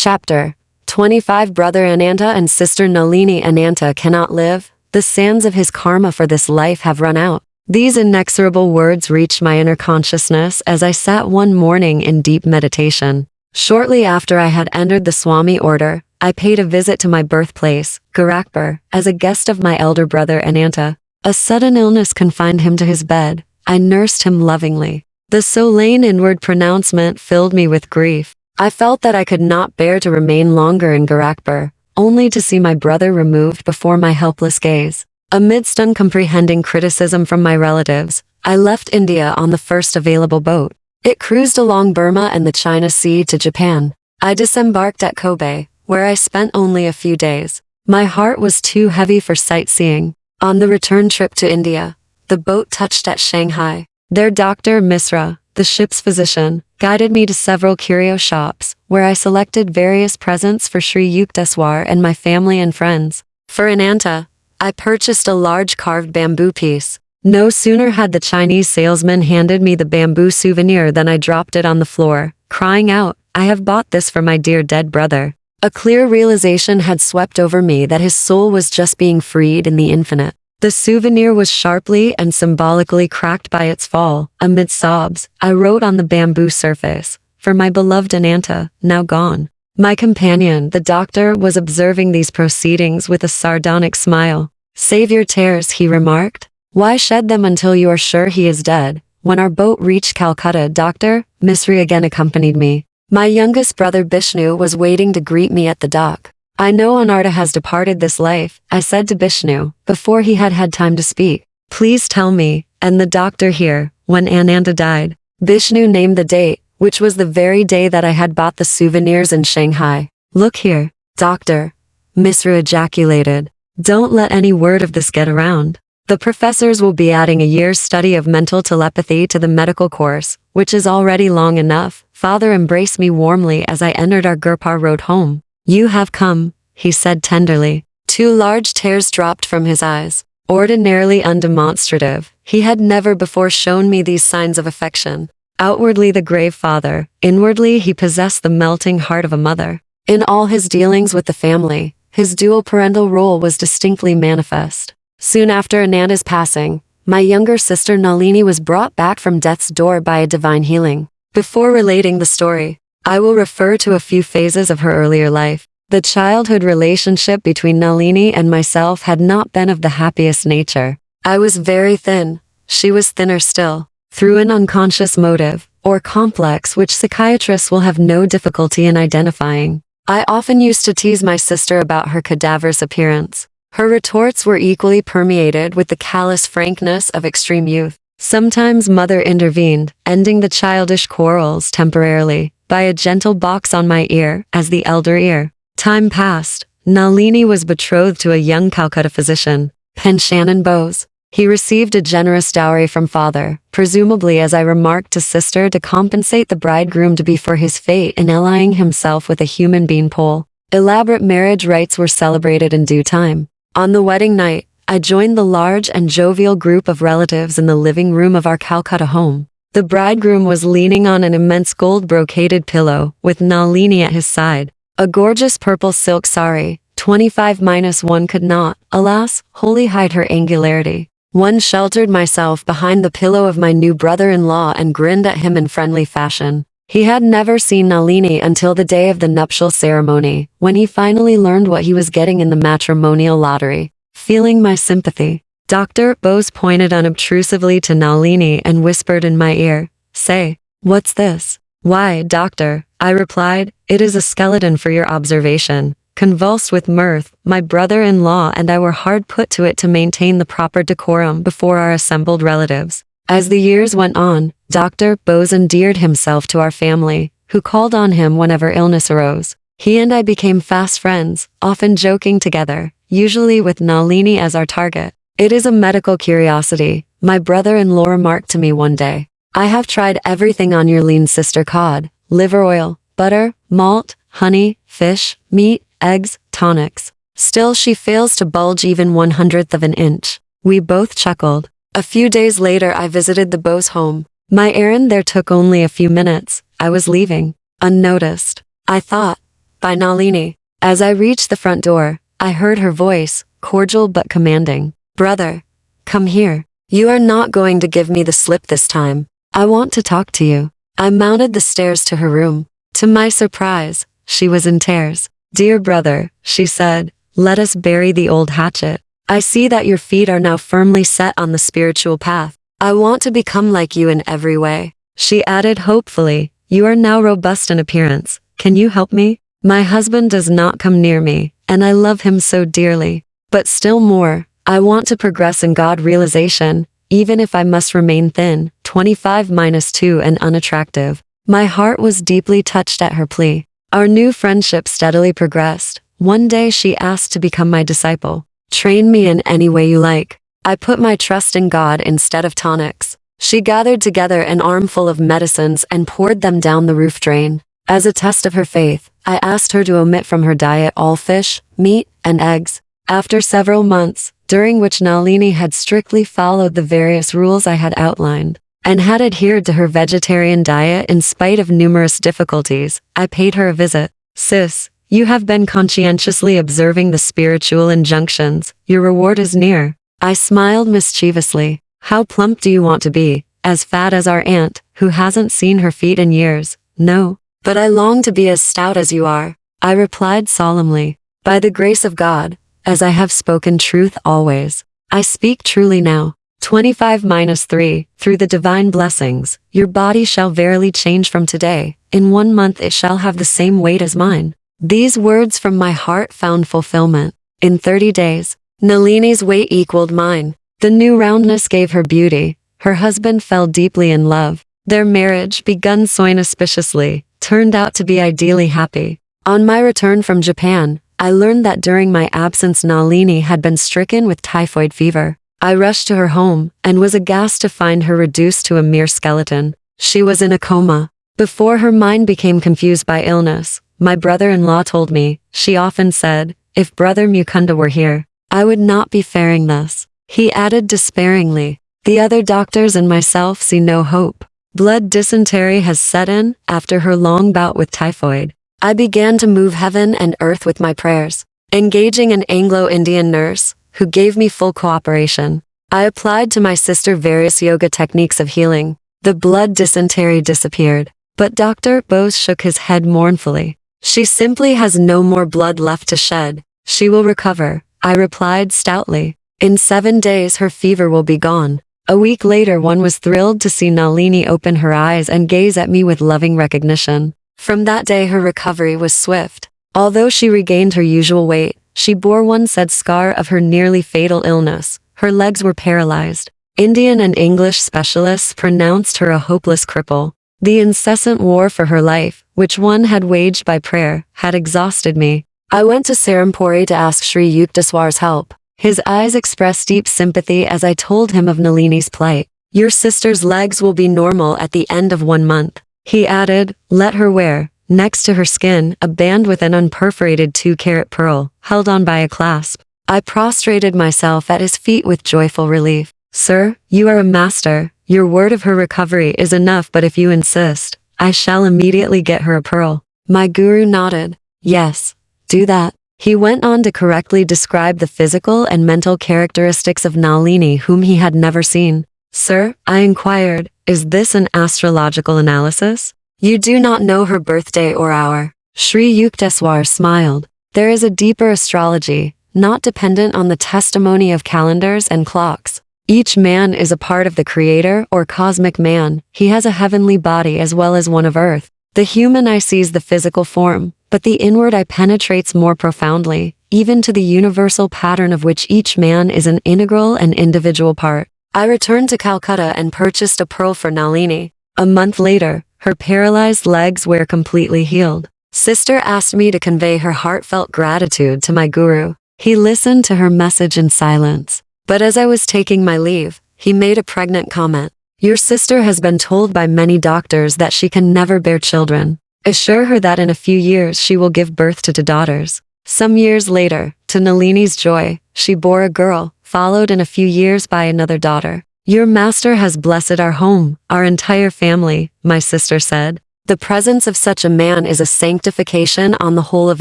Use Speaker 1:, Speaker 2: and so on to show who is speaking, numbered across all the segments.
Speaker 1: Chapter 25. Brother Ananta and Sister Nalini. Ananta cannot live. The sands of his karma for this life have run out. These inexorable words reached my inner consciousness as I sat one morning in deep meditation. Shortly after I had entered the Swami order, I paid a visit to my birthplace, Gorakhpur, as a guest of my elder brother Ananta. A sudden illness confined him to his bed. I nursed him lovingly. The solemn inward pronouncement filled me with grief. I felt that I could not bear to remain longer in Gorakhpur, only to see my brother removed before my helpless gaze. Amidst uncomprehending criticism from my relatives, I left India on the first available boat. It cruised along Burma and the China Sea to Japan. I disembarked at Kobe, where I spent only a few days. My heart was too heavy for sightseeing. On the return trip to India, the boat touched at Shanghai. There Dr. Misra, the ship's physician, guided me to several curio shops, where I selected various presents for Sri Yukteswar and my family and friends. For Ananta, I purchased a large carved bamboo piece. No sooner had the Chinese salesman handed me the bamboo souvenir than I dropped it on the floor, crying out, "I have bought this for my dear dead brother." A clear realization had swept over me that his soul was just being freed in the infinite. The souvenir was sharply and symbolically cracked by its fall. Amid sobs, I wrote on the bamboo surface, "For my beloved Ananta, now gone." My companion, the doctor, was observing these proceedings with a sardonic smile. "Save your tears," he remarked. "Why shed them until you are sure he is dead?" When our boat reached Calcutta, Dr. Misri again accompanied me. My youngest brother Bishnu was waiting to greet me at the dock. "I know Ananta has departed this life," I said to Bishnu, before he had had time to speak. "Please tell me, and the doctor here, when Ananta died." Bishnu named the date, which was the very day that I had bought the souvenirs in Shanghai. "Look here, doctor," Misra ejaculated. "Don't let any word of this get around. The professors will be adding a year's study of mental telepathy to the medical course, which is already long enough." Father embraced me warmly as I entered our Gurpar road home. "You have come," he said tenderly. 2 large tears dropped from his eyes. Ordinarily undemonstrative, he had never before shown me these signs of affection. Outwardly the grave father, inwardly he possessed the melting heart of a mother. In all his dealings with the family, his dual parental role was distinctly manifest. Soon after Ananta's passing, my younger sister Nalini was brought back from death's door by a divine healing. Before relating the story, I will refer to a few phases of her earlier life. The childhood relationship between Nalini and myself had not been of the happiest nature. I was very thin. She was thinner still. Through an unconscious motive, or complex which psychiatrists will have no difficulty in identifying, I often used to tease my sister about her cadaverous appearance. Her retorts were equally permeated with the callous frankness of extreme youth. Sometimes mother intervened, ending the childish quarrels temporarily, by a gentle box on my ear, as the elder ear. Time passed. Nalini was betrothed to a young Calcutta physician, Penshannon Bose. He received a generous dowry from father, presumably, as I remarked to sister, to compensate the bridegroom to be for his fate in allying himself with a human being pole. Elaborate marriage rites were celebrated in due time. On the wedding night, I joined the large and jovial group of relatives in the living room of our Calcutta home. The bridegroom was leaning on an immense gold-brocaded pillow, with Nalini at his side. A gorgeous purple silk sari, 25-1 could not, alas, wholly hide her angularity. One sheltered myself behind the pillow of my new brother-in-law and grinned at him in friendly fashion. He had never seen Nalini until the day of the nuptial ceremony, when he finally learned what he was getting in the matrimonial lottery. Feeling my sympathy, Dr. Bose pointed unobtrusively to Nalini and whispered in my ear, "Say, what's this?" "Why, doctor," I replied, "it is a skeleton for your observation." Convulsed with mirth, my brother-in-law and I were hard put to it to maintain the proper decorum before our assembled relatives. As the years went on, Dr. Bose endeared himself to our family, who called on him whenever illness arose. He and I became fast friends, often joking together, usually with Nalini as our target. "It is a medical curiosity," my brother-in-law remarked to me one day. "I have tried everything on your lean sister: cod, liver oil, butter, malt, honey, fish, meat, eggs, tonics. Still she fails to bulge even 1/100th of an inch." We both chuckled. A few days later I visited the Bose home. My errand there took only a few minutes. I was leaving, unnoticed. I thought, by Nalini. As I reached the front door, I heard her voice, cordial but commanding. Brother, come here. You are not going to give me the slip this time. I want to talk to you. I mounted the stairs to her room. To my surprise, she was in tears. Dear brother, she said, let us bury the old hatchet. I see that your feet are now firmly set on the spiritual path. I want to become like you in every way. She added hopefully, you are now robust in appearance. Can you help me? My husband does not come near me, and I love him so dearly. But still more, I want to progress in God realization, even if I must remain thin, 25-2 and unattractive. My heart was deeply touched at her plea. Our new friendship steadily progressed. One day she asked to become my disciple. Train me in any way you like. I put my trust in God instead of tonics. She gathered together an armful of medicines and poured them down the roof drain. As a test of her faith, I asked her to omit from her diet all fish, meat, and eggs. After several months, during which Nalini had strictly followed the various rules I had outlined, and had adhered to her vegetarian diet in spite of numerous difficulties, I paid her a visit. Sis, you have been conscientiously observing the spiritual injunctions. Your reward is near. I smiled mischievously. How plump do you want to be? As fat as our aunt, who hasn't seen her feet in years? No, but I long to be as stout as you are. I replied solemnly. By the grace of God, as I have spoken truth always, I speak truly now. 25-3, through the divine blessings, your body shall verily change from today. In 1 month it shall have the same weight as mine. These words from my heart found fulfillment. In 30 days, Nalini's weight equaled mine. The new roundness gave her beauty. Her husband fell deeply in love. Their marriage, begun so inauspiciously, turned out to be ideally happy. On my return from Japan, I learned that during my absence Nalini had been stricken with typhoid fever. I rushed to her home, and was aghast to find her reduced to a mere skeleton. She was in a coma. Before her mind became confused by illness, my brother-in-law told me, she often said, if Brother Mukunda were here, I would not be faring thus. He added despairingly, the other doctors and myself see no hope. Blood dysentery has set in, after her long bout with typhoid. I began to move heaven and earth with my prayers, engaging an Anglo-Indian nurse, who gave me full cooperation. I applied to my sister various yoga techniques of healing. The blood dysentery disappeared, but Dr. Bose shook his head mournfully. She simply has no more blood left to shed. She will recover, I replied stoutly. In 7 days her fever will be gone. A week later one was thrilled to see Nalini open her eyes and gaze at me with loving recognition. From that day her recovery was swift. Although she regained her usual weight, she bore one said scar of her nearly fatal illness. Her legs were paralyzed. Indian and English specialists pronounced her a hopeless cripple. The incessant war for her life, which one had waged by prayer, had exhausted me. I went to Serampore to ask Sri Yukteswar's help. His eyes expressed deep sympathy as I told him of Nalini's plight. Your sister's legs will be normal at the end of 1 month. He added, let her wear, next to her skin, a band with an unperforated 2-carat pearl, held on by a clasp. I prostrated myself at his feet with joyful relief. Sir, you are a master. Your word of her recovery is enough, but if you insist, I shall immediately get her a pearl. My guru nodded. Yes, do that. He went on to correctly describe the physical and mental characteristics of Nalini whom he had never seen. Sir, I inquired, is this an astrological analysis? You do not know her birthday or hour. Sri Yukteswar smiled. There is a deeper astrology, not dependent on the testimony of calendars and clocks. Each man is a part of the creator or cosmic man. He has a heavenly body as well as one of earth. The human eye sees the physical form, but the inward eye penetrates more profoundly, even to the universal pattern of which each man is an integral and individual part. I returned to Calcutta and purchased a pearl for Nalini. A month later, her paralyzed legs were completely healed. Sister asked me to convey her heartfelt gratitude to my guru. He listened to her message in silence. But as I was taking my leave, he made a pregnant comment. Your sister has been told by many doctors that she can never bear children. Assure her that in a few years she will give birth to 2 daughters. Some years later, to Nalini's joy, she bore a girl, followed in a few years by another daughter. Your master has blessed our home, our entire family, my sister said. The presence of such a man is a sanctification on the whole of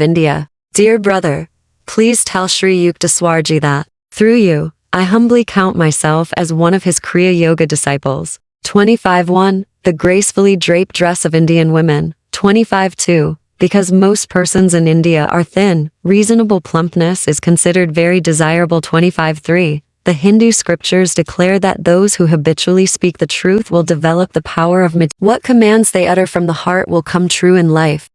Speaker 1: India. Dear brother, please tell Sri Yukteswarji that, through you, I humbly count myself as one of his Kriya Yoga disciples. 25.1. The gracefully draped dress of Indian women. 25.2. Because most persons in India are thin, reasonable plumpness is considered very desirable. 25.3. The Hindu scriptures declare that those who habitually speak the truth will develop the power of what commands they utter from the heart will come true in life.